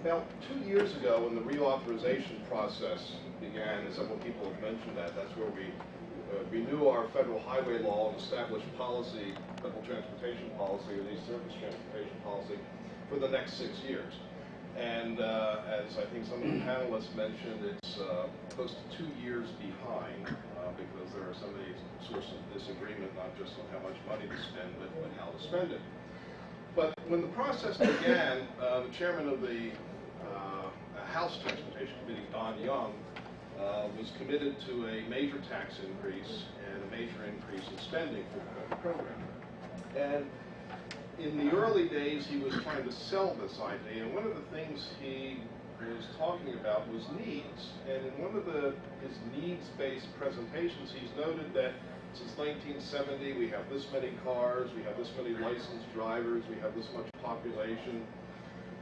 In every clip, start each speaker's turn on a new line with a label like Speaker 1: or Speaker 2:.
Speaker 1: About 2 years ago, when the reauthorization process began, and several people have mentioned that, that's where we renew our federal highway law and establish policy, federal transportation policy, or the surface transportation policy, for the next 6 years. And as I think some of the panelists mentioned, it's close to 2 years behind because there are so many sources of disagreement, not just on how much money to spend, but how to spend it. But when the process began, the chairman of the House Transportation Committee, Don Young, was committed to a major tax increase and a major increase in spending for the program. And in the early days, he was trying to sell this idea, and one of the things he was talking about was needs. And in one of his needs-based presentations, he's noted that since 1970, we have this many cars, we have this many licensed drivers, we have this much population,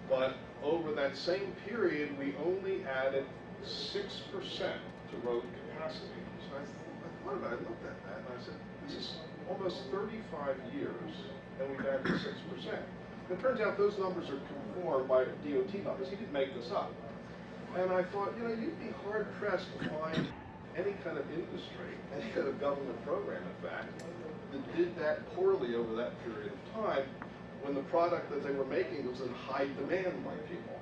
Speaker 1: but over that same period, we only added 6% to road capacity. So I thought about it, I looked at that, and I said, this is almost 35 years, and we've added 6%. It turns out those numbers are conformed by DOT numbers. He didn't make this up. And I thought, you know, you'd be hard-pressed to find any kind of industry, any kind of government program, in fact, that did that poorly over that period of time when the product that they were making was in high demand by people.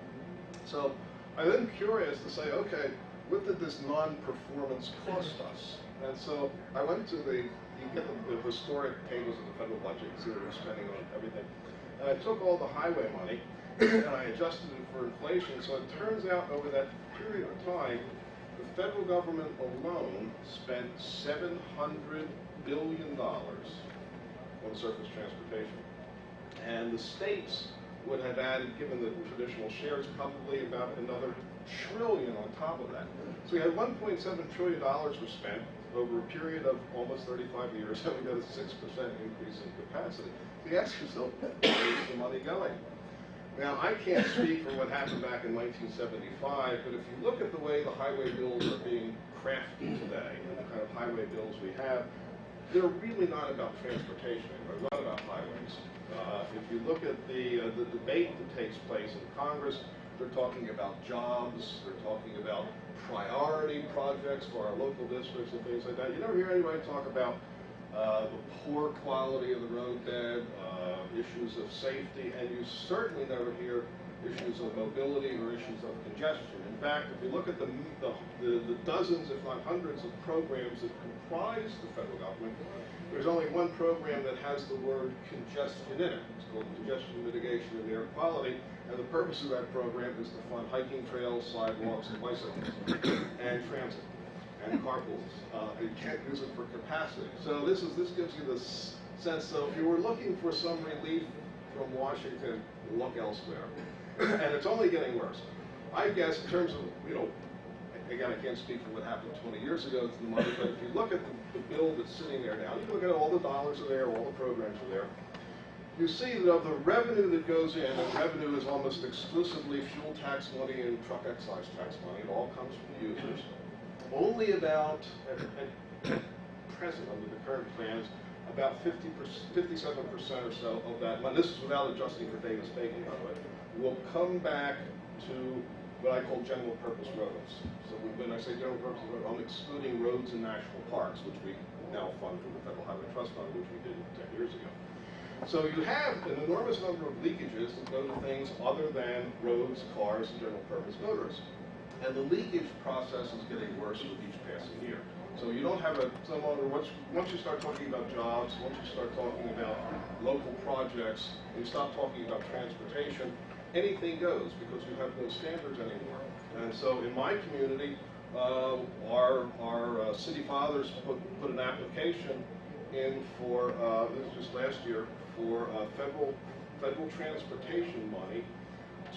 Speaker 1: So I'm then curious to say, okay, what did this non-performance cost us? And so I went to you get the historic tables of the federal budget, see what we're spending on everything. And I took all the highway money and I adjusted it for inflation. So it turns out over that period of time, the federal government alone spent $700 billion on surface transportation. And the states would have added, given the traditional shares, probably about another trillion on top of that. So we had $1.7 trillion was spent over a period of almost 35 years, and we got a 6% increase in capacity. The answer is still where's the money going? Now, I can't speak for what happened back in 1975, but if you look at the way the highway bills are being crafted today, and the kind of highway bills we have, they're really not about transportation, they're not about highways. If you look at the debate that takes place in Congress, they're talking about jobs, they're talking about priority projects for our local districts and things like that. You never hear anybody talk about the poor quality of the roadbed, issues of safety, and you certainly never hear issues of mobility or issues of congestion. In fact, if you look at the dozens, if not hundreds, of programs that comprise the federal government, there's only one program that has the word congestion in it. It's called Congestion Mitigation and Air Quality, and the purpose of that program is to fund hiking trails, sidewalks, and bicycles, and transit, and carpools. You can't use it for capacity. So this gives you this sense. So if you were looking for some relief from Washington, look elsewhere. And it's only getting worse. I guess in terms of, you know, again, I can't speak for what happened 20 years ago to the money, but if you look at the bill that's sitting there now, you look at all the dollars are there, all the programs are there, you see that of the revenue that goes in, and revenue is almost exclusively fuel tax money and truck excise tax money, it all comes from the users. Only about, at present under the current plans, about 57% or so of that money, this is without adjusting for Davis Bacon, by the way, will come back to what I call general purpose roads. So when I say general purpose roads, I'm excluding roads and national parks, which we now fund through the Federal Highway Trust Fund, which we did 10 years ago. So you have an enormous number of leakages that go to things other than roads, cars, and general purpose motorists. And the leakage process is getting worse with each passing year. So you don't have once you start talking about jobs, once you start talking about local projects, and you stop talking about transportation, anything goes because you have no standards anymore. And so in my community, our city fathers put an application in for, this was just last year, for federal transportation money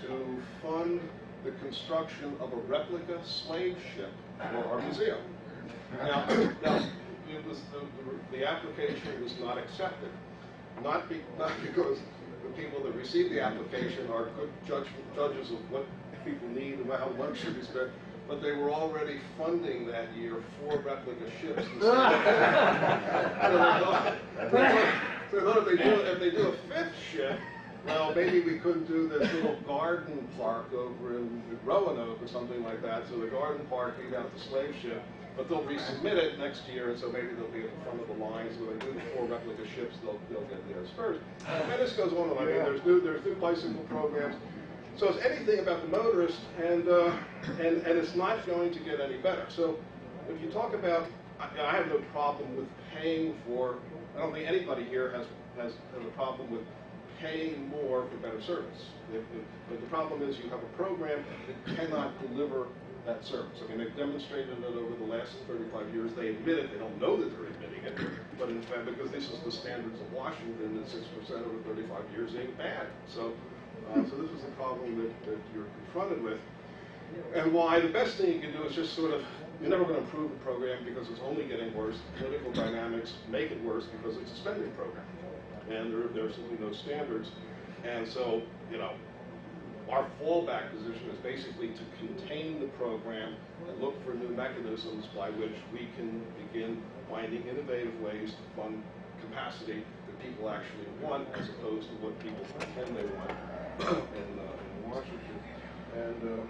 Speaker 1: to fund the construction of a replica slave ship for our museum. Now it was the application was not accepted, not because the people that received the application are good judges of what people need and how much should be spent, but they were already funding that year 4 replica ships. So they thought if they do a 5th ship, well, maybe we couldn't do this little garden park over in Roanoke or something like that. So the garden park beat out the slave ship, but they'll resubmit it next year, and so maybe they'll be at the front of the line. So when they do the 4 replica ships, they'll get theirs first. And this goes on. I mean, there's new bicycle programs. So it's anything about the motorist, and it's not going to get any better. So if you talk about, I have no problem with paying for. I don't think anybody here has a problem with paying more for better service. But the problem is you have a program that cannot deliver that service. I mean, they've demonstrated it over the last 35 years. They admit it. They don't know that they're admitting it. But in fact, because this is the standards of Washington, that 6% over 35 years ain't bad. So this is the problem that you're confronted with. And why the best thing you can do is just sort of, you're never going to improve the program because it's only getting worse. Political dynamics make it worse because it's a spending program. And there are simply no standards. And so, you know, our fallback position is basically to contain the program and look for new mechanisms by which we can begin finding innovative ways to fund capacity that people actually want, as opposed to what people pretend they want in Washington. And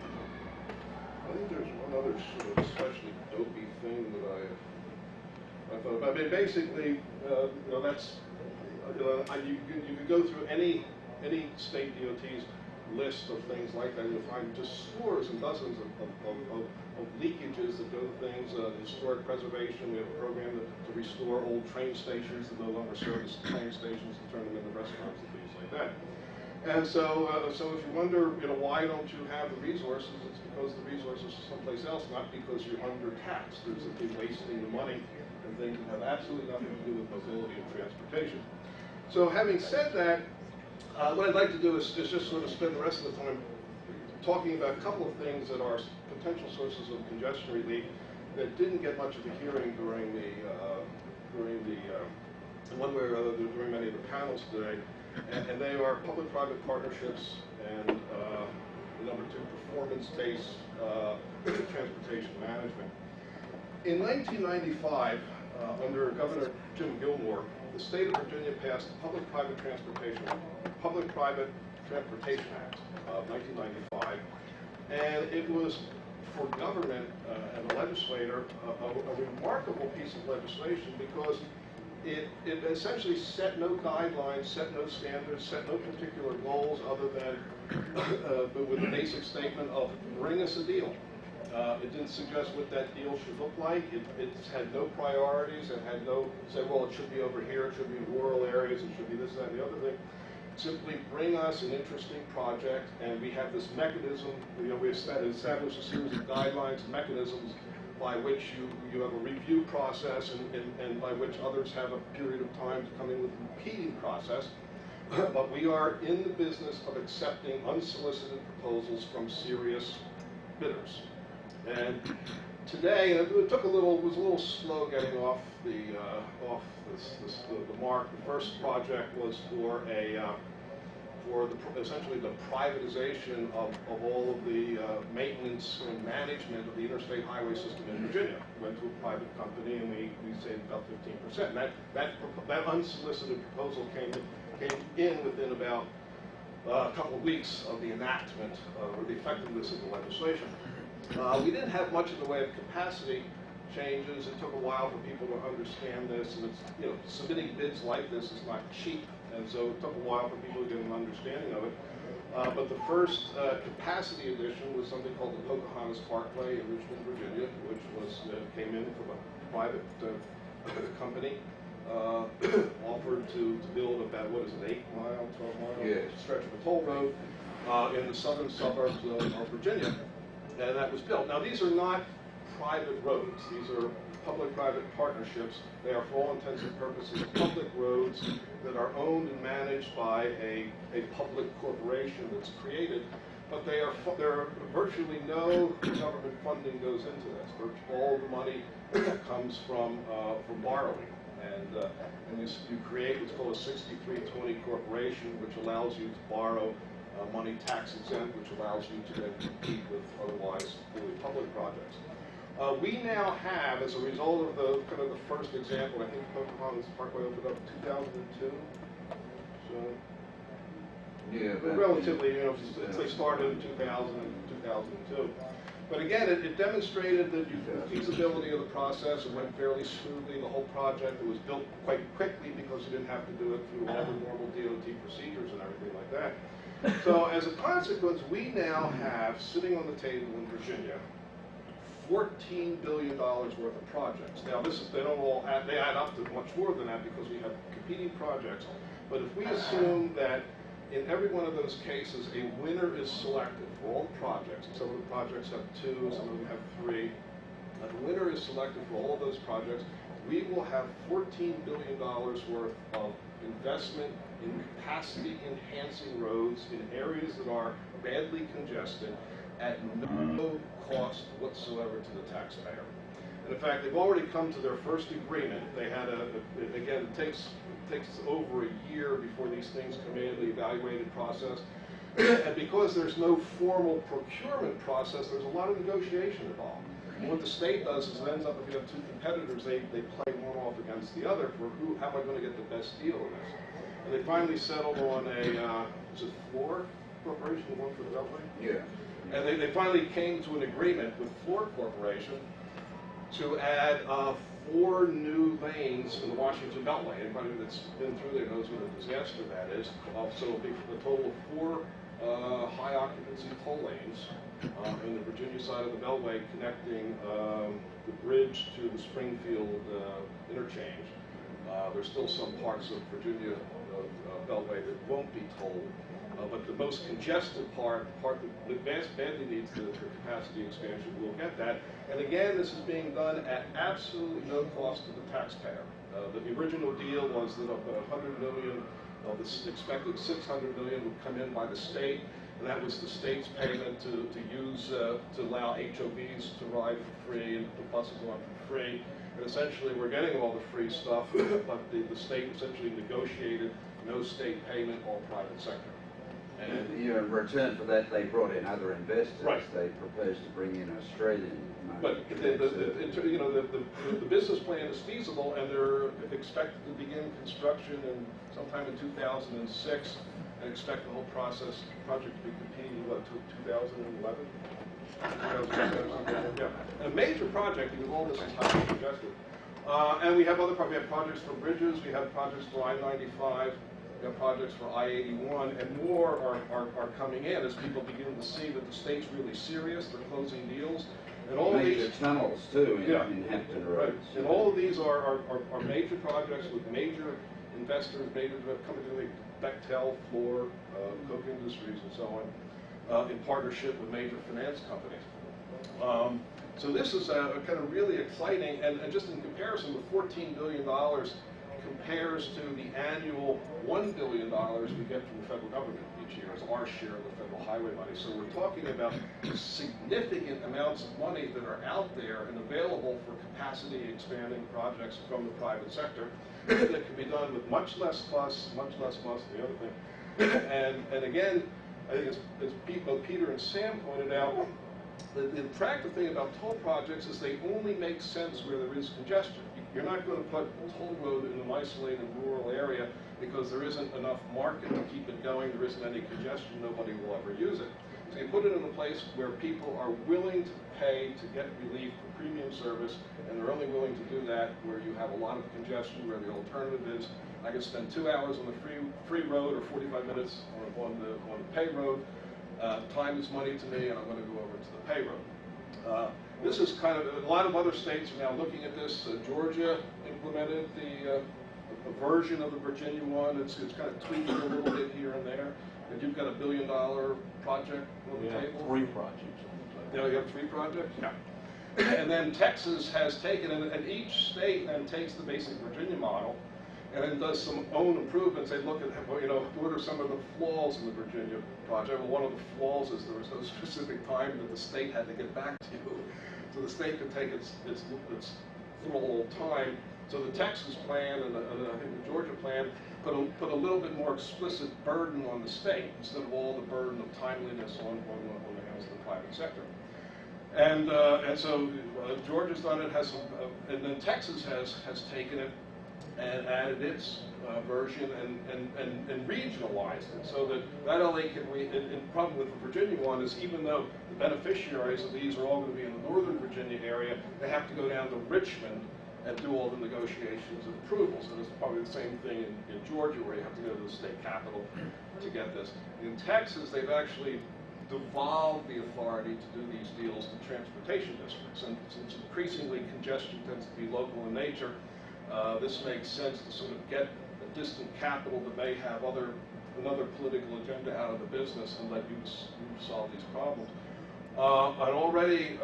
Speaker 1: I think there's one other sort of especially dopey thing that I thought about. I mean, basically, you know, that's, you could go through any state DOT's list of things like that, and you'll find just scores and dozens of leakages that go to things. Historic preservation, we have a program to restore old train stations that no longer serve as train stations and turn them into restaurants and things like that. And so if you wonder, you know, why don't you have the resources, it's because the resources are someplace else, not because you're undertaxed. There's simply wasting the money and things that have absolutely nothing to do with mobility and transportation. So having said that, what I'd like to do is just sort of spend the rest of the time talking about a couple of things that are potential sources of congestion relief that didn't get much of a hearing during one way or other during many of the panels today. And they are public-private partnerships and, number 2, performance-based transportation management. In 1995, under Governor Jim Gilmore, the state of Virginia passed the Public-Private Transportation Act of 1995, and it was, for government and the legislator, a remarkable piece of legislation because it essentially set no guidelines, set no standards, set no particular goals other than with a basic statement of bring us a deal. It didn't suggest what that deal should look like. It had no priorities. It had no say, well, it should be over here, it should be in rural areas, it should be this, that, and the other thing. Simply bring us an interesting project, and we have this mechanism. You know, we established a series of guidelines and mechanisms by which you have a review process and by which others have a period of time to come in with a repeating process. But we are in the business of accepting unsolicited proposals from serious bidders. And today, it was a little slow getting off the mark. The first project was for essentially the privatization of all of the maintenance and management of the interstate highway system in Virginia. We went to a private company, and we saved about 15%. And that unsolicited proposal came in within about a couple of weeks of the enactment or the effectiveness of the legislation. We didn't have much in the way of capacity changes. It took a while for people to understand this, and it's, you know, submitting bids like this is not cheap, and so it took a while for people to get an understanding of it. But the first capacity edition was something called the Pocahontas Parkway in Richmond, Virginia, which came in from a private company. Offered to build about, what is it, 8-mile, 12-mile stretch of a toll road in the southern suburbs of Virginia. And that was built. Now, these are not private roads. These are public-private partnerships. They are, for all intents and purposes, public roads that are owned and managed by a public corporation that's created. But there are virtually no government funding goes into this. All the money comes from borrowing. And you create what's called a 6320 corporation, which allows you to borrow money tax exempt, which allows you to then compete with otherwise fully public projects. We now have, as a result of the first example, I think Pocahontas Parkway opened up in 2002. So
Speaker 2: Yeah,
Speaker 1: relatively, since they started in 2000 and 2002. But again, it demonstrated the feasibility of the process. It went fairly smoothly, the whole project. It was built quite quickly because you didn't have to do it through all the normal DOT procedures and everything like that. So as a consequence, we now have, sitting on the table in Virginia, $14 billion worth of projects. Now, they don't all add, they add up to much more than that because we have competing projects. But if we assume that in every one of those cases, a winner is selected for all the projects. Some of the projects have 2, some of them have 3. The winner is selected for all of those projects. We will have $14 billion worth of investment in capacity-enhancing roads in areas that are badly congested at no cost whatsoever to the taxpayer. And in fact, they've already come to their first agreement. They had again, it takes over a year before these things come in, the evaluated process. And because there's no formal procurement process, there's a lot of negotiation involved. And what the state does is it ends up, if you have 2 competitors, they play one off against the other for how am I going to get the best deal in this. And they finally settled on is it Fluor Corporation, the one for the Beltway?
Speaker 2: Yeah.
Speaker 1: And they finally came to an agreement with Fluor Corporation to add 4 new lanes in the Washington Beltway. Anybody that's been through there knows what a disaster that is. So it'll be a total of 4 high occupancy toll lanes in the Virginia side of the Beltway connecting the bridge to the Springfield interchange. There's still some parts of Virginia Beltway that won't be tolled. But the most congested part that badly needs the capacity expansion, will get that. And again, this is being done at absolutely no cost to the taxpayer. The original deal was that $100 million of the expected $600 million would come in by the state, and that was the state's payment to use to allow HOVs to ride for free and the buses on for free. And essentially, we're getting all the free stuff, but the state essentially negotiated no state payment, all private sector.
Speaker 2: And in return for that, they brought in other investors.
Speaker 1: Right.
Speaker 2: They proposed to bring in Australian money.
Speaker 1: But the business plan is feasible, and they're expected to begin construction in sometime in 2006, and expect the whole project to be completed in 2011. Yeah. A major project because all this is highly congested. And we have other projects. We have projects for bridges. We have projects for I-95. We have projects for I-81, and more are coming in as people begin to see that the state's really serious. They're closing deals. And all
Speaker 2: major
Speaker 1: these
Speaker 2: tunnels too in Hampton Roads.
Speaker 1: Right. And all of these are major projects with major investors, major companies like Bechtel, Fluor, Koch Industries, and so on, in partnership with major finance companies. So this is kind of really exciting, and just in comparison, the $14 billion compares to the annual $1 billion we get from the federal government each year as our share of the federal highway money. So we're talking about significant amounts of money that are out there and available for capacity expanding projects from the private sector that can be done with much less fuss, the other thing. And again, I think as both Peter and Sam pointed out, the attractive thing about toll projects is they only make sense where there is congestion. You're not going to put a toll road in an isolated rural area because there isn't enough market to keep it going, there isn't any congestion, nobody will ever use it. So you put it in a place where people are willing to pay to get relief for premium service, and they're only willing to do that where you have a lot of congestion, where the alternative is I can spend 2 hours on the free road or 45 minutes on the pay road. Time is money to me, and I'm going to go over to the pay road. This is kind of, a lot of other states are now looking at this. Georgia implemented a version of the Virginia one. It's kind of tweaked a little bit here and there. And you've got $1 billion project on the table.
Speaker 3: 3 projects.
Speaker 1: Now you have 3 projects? Yeah. And then Texas has taken, and each state then takes the basic Virginia model and then does some own improvements. They look at, what are some of the flaws in the Virginia project? Well, one of the flaws is there was no specific time that the state had to get back to you. So the state could take its little time. So the Texas plan and I think the Georgia plan put a little bit more explicit burden on the state instead of all the burden of timeliness on the hands of the private sector. And so Georgia's done it, and then Texas has taken it and added its version and regionalized it so that not only can we, and the problem with the Virginia one is even though the beneficiaries of these are all going to be in the northern Virginia area, they have to go down to Richmond and do all the negotiations and approvals. And it's probably the same thing in Georgia where you have to go to the state capitol to get this. In Texas, they've actually devolved the authority to do these deals to transportation districts. And since increasingly congestion tends to be local in nature, this makes sense to sort of get a distant capital that may have another political agenda out of the business and let you solve these problems. And already,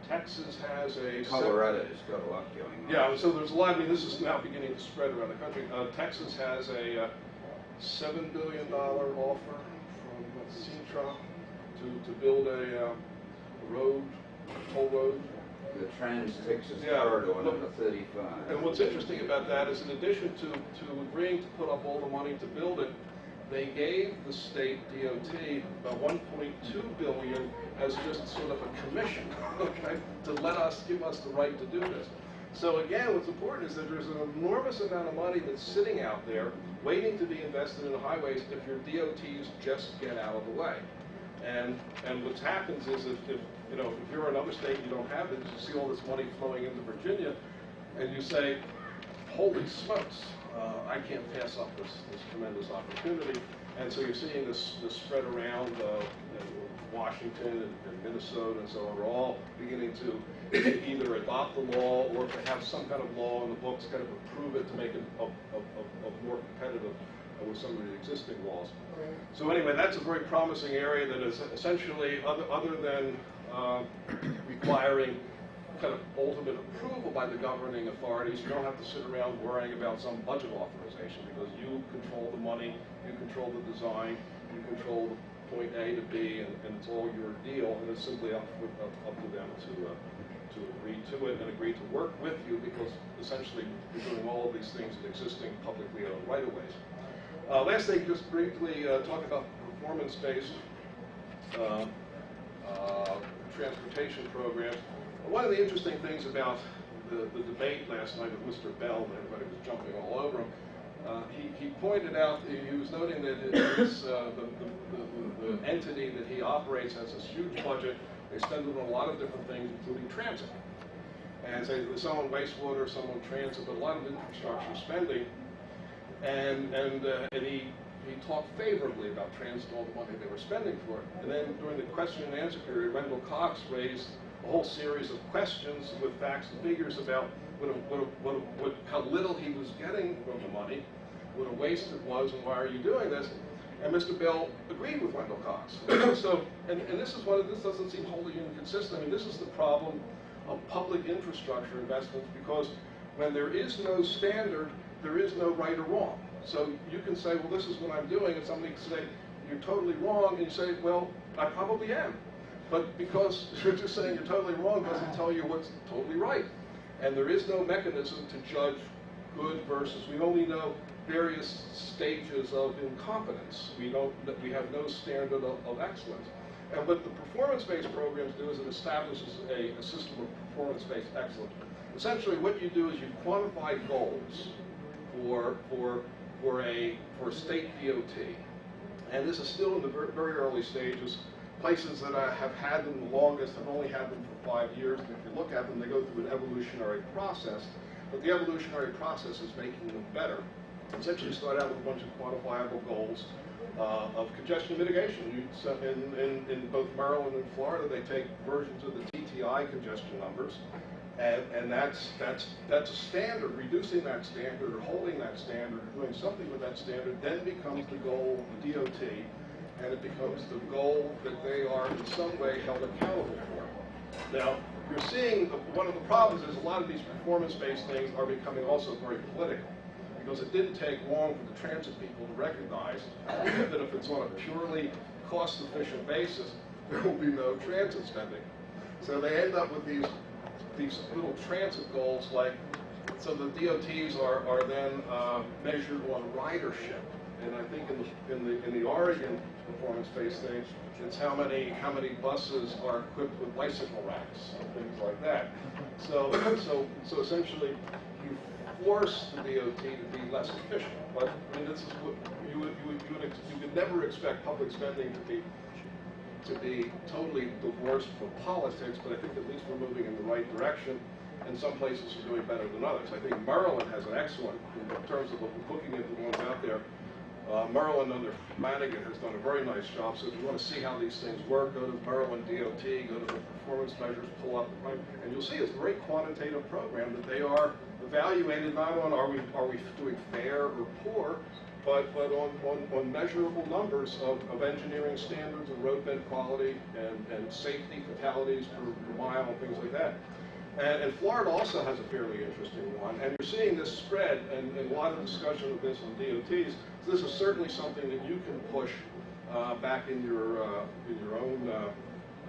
Speaker 1: Texas has a...
Speaker 2: Colorado has got a lot going on.
Speaker 1: Yeah, so there's a lot. I mean, this is now beginning to spread around the country. Texas has a $7 billion offer from Sintra to build a road, toll road.
Speaker 2: The Trans-Texas
Speaker 1: Yeah,
Speaker 2: Corridor,
Speaker 1: look,
Speaker 2: number 35.
Speaker 1: And what's interesting about that is in addition to agreeing to put up all the money to build it, they gave the state DOT about $1.2 billion as just sort of a commission, okay, to give us the right to do this. So again, what's important is that there's an enormous amount of money that's sitting out there waiting to be invested in highways if your DOTs just get out of the way. And what happens is if you're in another state and you don't have it, you see all this money flowing into Virginia, and you say, holy smokes, I can't pass up this tremendous opportunity. And so you're seeing this spread around Washington and Minnesota and so on. We're all beginning to either adopt the law or to have some kind of law in the books, kind of approve it to make it more competitive with some of the existing laws. So anyway, that's a very promising area that is essentially, other than requiring kind of ultimate approval by the governing authorities, you don't have to sit around worrying about some budget authorization because you control the money, you control the design, you control the point A to B, and it's all your deal, and it's simply up to them to agree to it and agree to work with you because essentially you're doing all of these things in existing publicly owned right-of-ways. Last thing, just briefly talk about performance-based transportation programs. One of the interesting things about the debate last night with Mr. Bell, and everybody was jumping all over him, he pointed out, he was noting that the entity that he operates has this huge budget. They spend it on a lot of different things, including transit. And say some on wastewater, some on transit, but a lot of infrastructure spending. And he talked favorably about transit, all the money they were spending for it. And then during the question and answer period, Wendell Cox raised a whole series of questions with facts and figures about how little he was getting from the money, what a waste it was, and why are you doing this? And Mr. Bell agreed with Wendell Cox. So, and this doesn't seem wholly inconsistent. I mean, this is the problem of public infrastructure investments because when there is no standard, there is no right or wrong. So you can say, well, this is what I'm doing, and somebody can say, you're totally wrong, and you say, well, I probably am. But because you're just saying you're totally wrong doesn't tell you what's totally right. And there is no mechanism to judge good versus, we only know various stages of incompetence. We have no standard of excellence. And what the performance-based programs do is it establishes a system of performance-based excellence. Essentially what you do is you quantify goals for a state DOT. And this is still in the very early stages. Places that have had them the longest have only had them for 5 years. And if you look at them, they go through an evolutionary process. But the evolutionary process is making them better. Essentially, you start out with a bunch of quantifiable goals of congestion mitigation. In both Maryland and Florida, they take versions of the TTI congestion numbers. And that's a standard. Reducing that standard or holding that standard or doing something with that standard then becomes the goal of the DOT, and it becomes the goal that they are in some way held accountable for. Now, you're seeing one of the problems is a lot of these performance-based things are becoming also very political, because it didn't take long for the transit people to recognize that if it's on a purely cost-efficient basis, there will be no transit spending. So they end up with these little transit goals, like, so the DOTs are then measured on ridership. And I think in the Oregon performance-based thing. It's how many buses are equipped with bicycle racks and things like that. So essentially, you force the DOT to be less efficient. But I mean, this is what you could never expect public spending to be totally divorced from politics. But I think at least we're moving in the right direction. And some places are doing better than others. I think Maryland has an excellent, in terms of looking at the ones out there. Maryland under Flanagan has done a very nice job. So if you want to see how these things work, go to Maryland DOT, go to the performance measures, pull up, and you'll see it's a very quantitative program that they are evaluated not on are we doing fair or poor, but on measurable numbers of engineering standards and roadbed quality and safety, fatalities per mile, and things like that. And Florida also has a fairly interesting one, and you're seeing this spread, and a lot of discussion of this on DOTs. So this is certainly something that you can push back in your own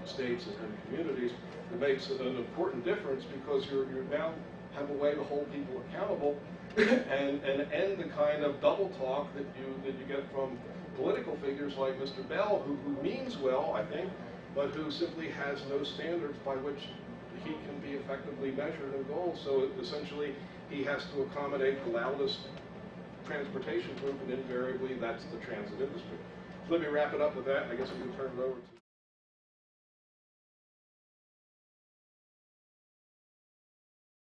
Speaker 1: states and communities. It makes an important difference because you now have a way to hold people accountable and end the kind of double talk that you get from political figures like Mr. Bell, who means well, I think, but who simply has no standards by which he can be effectively measured and goals. So essentially, he has to accommodate the loudest transportation group, and invariably, that's the transit industry. So let me wrap it up with that, and I guess we can turn it over to